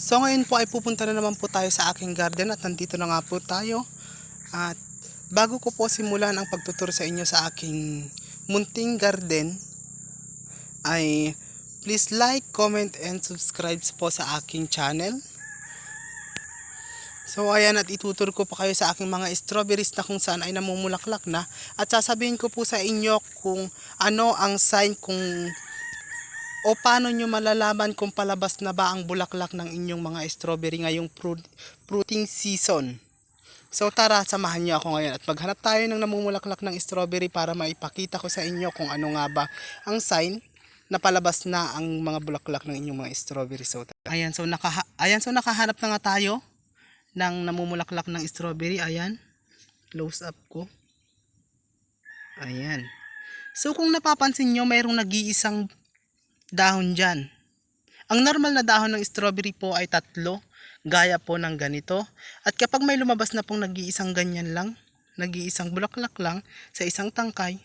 So ngayon po ay pupunta na naman po tayo sa aking garden at nandito na nga po tayo. At bago ko po simulan ang pagtuturo sa inyo sa aking munting garden ay please like, comment and subscribe po sa aking channel. So ayan, at ituturo ko pa kayo sa aking mga strawberries na kung saan ay namumulaklak na. At sasabihin ko po sa inyo kung ano ang sign o paano nyo malalaman kung palabas na ba ang bulaklak ng inyong mga strawberry ngayong fruiting season. So tara, samahan nyo ako ngayon at maghanap tayo ng namumulaklak ng strawberry para maipakita ko sa inyo kung ano nga ba ang sign na palabas na ang mga bulaklak ng inyong mga strawberry. So ayan, so nakahanap na nga tayo ng namumulaklak ng strawberry. Ayan, close up ko. Ayan. So kung napapansin nyo, mayroong nag-iisang dahon dyan. Ang normal na dahon ng strawberry po ay 3, gaya po ng ganito. At kapag may lumabas na pong nag-iisang ganyan lang, nag-iisang bulaklak lang sa isang tangkay,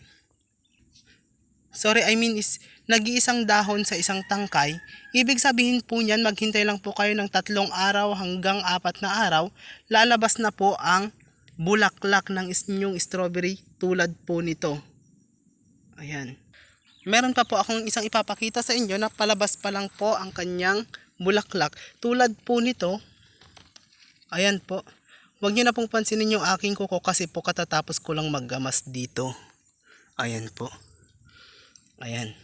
nag-iisang dahon sa isang tangkay, ibig sabihin po niyan, maghintay lang po kayo ng 3 araw hanggang 4 na araw, lalabas na po ang bulaklak ng inyong strawberry tulad po nito. Ayan. Meron pa po akong isang ipapakita sa inyo na palabas pa lang po ang kanyang bulaklak. Tulad po nito. Ayan po. Huwag nyo na pong pansinin yung aking kuko kasi po katatapos ko lang maggamas dito. Ayan po. Ayan.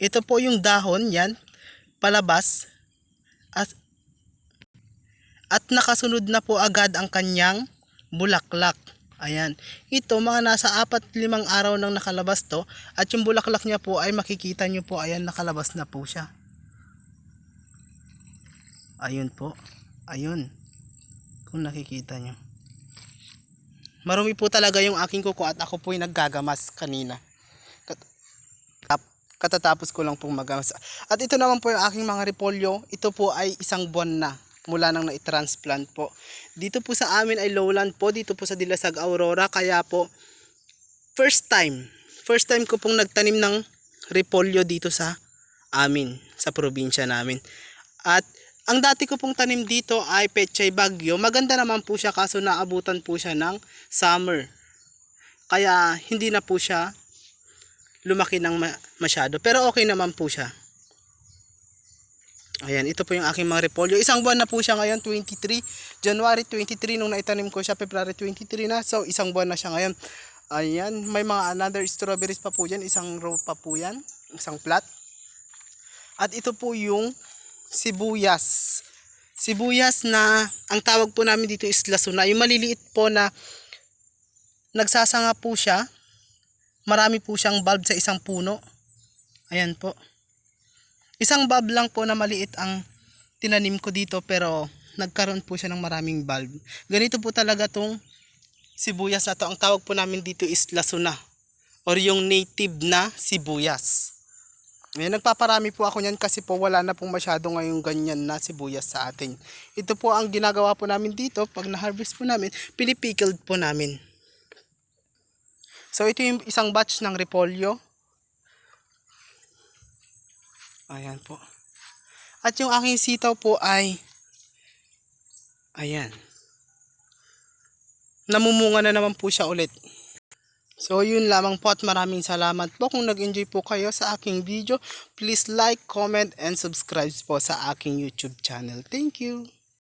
Ito po yung dahon yan. Palabas. At nakasunod na po agad ang kanyang bulaklak. Ayan. Ito mga nasa 4-5 araw nang nakalabas to. At yung bulaklak niya po ay makikita nyo po. Ayan, nakalabas na po siya. Ayun po. Ayun. Kung nakikita nyo. Marumi po talaga yung aking kuko at ako po ay naggagamas kanina. Katatapos ko lang pong magamas. At ito naman po yung aking mga repolyo. Ito po ay 1 buwan na mula nang na-transplant po. Dito po sa amin ay lowland po, dito po sa Dilasag, Aurora, kaya po first time ko pong nagtanim ng repolyo dito sa amin, sa probinsya namin. At ang dati ko pong tanim dito ay Pechay Bagyo. Maganda naman po siya kaso naabutan po siya ng summer. Kaya hindi na po siya lumaki ng masyado, pero okay naman po siya. Ayan, ito po yung aking mga repolyo. 1 buwan na po siya ngayon, 23. January 23 nung naitanim ko siya, February 23 na. So, 1 buwan na siya ngayon. Ayan, may mga another strawberries pa po yan. 1 row pa po yan. 1 plat. At ito po yung sibuyas. Sibuyas na, ang tawag po namin dito is lasuna. Yung maliliit po na nagsasanga po siya. Marami po siyang bulb sa isang puno. Ayan po. 1 bulb lang po na maliit ang tinanim ko dito pero nagkaroon po siya ng maraming bulb. Ganito po talaga tong sibuyas na to. Ang tawag po namin dito is lasuna or yung native na sibuyas. Ngayon, nagpaparami po ako niyan kasi po wala na pong masyado ngayong ganyan na sibuyas sa atin. Ito po ang ginagawa po namin dito. Pag na-harvest po namin, pinipickled po namin. So ito yung 1 batch ng repolyo. Ayan po. At yung aking sitaw po ay ayan. Namumunga na naman po siya ulit. So yun lamang po at maraming salamat po. Kung nag-enjoy po kayo sa aking video, please like, comment and subscribe po sa aking YouTube channel. Thank you.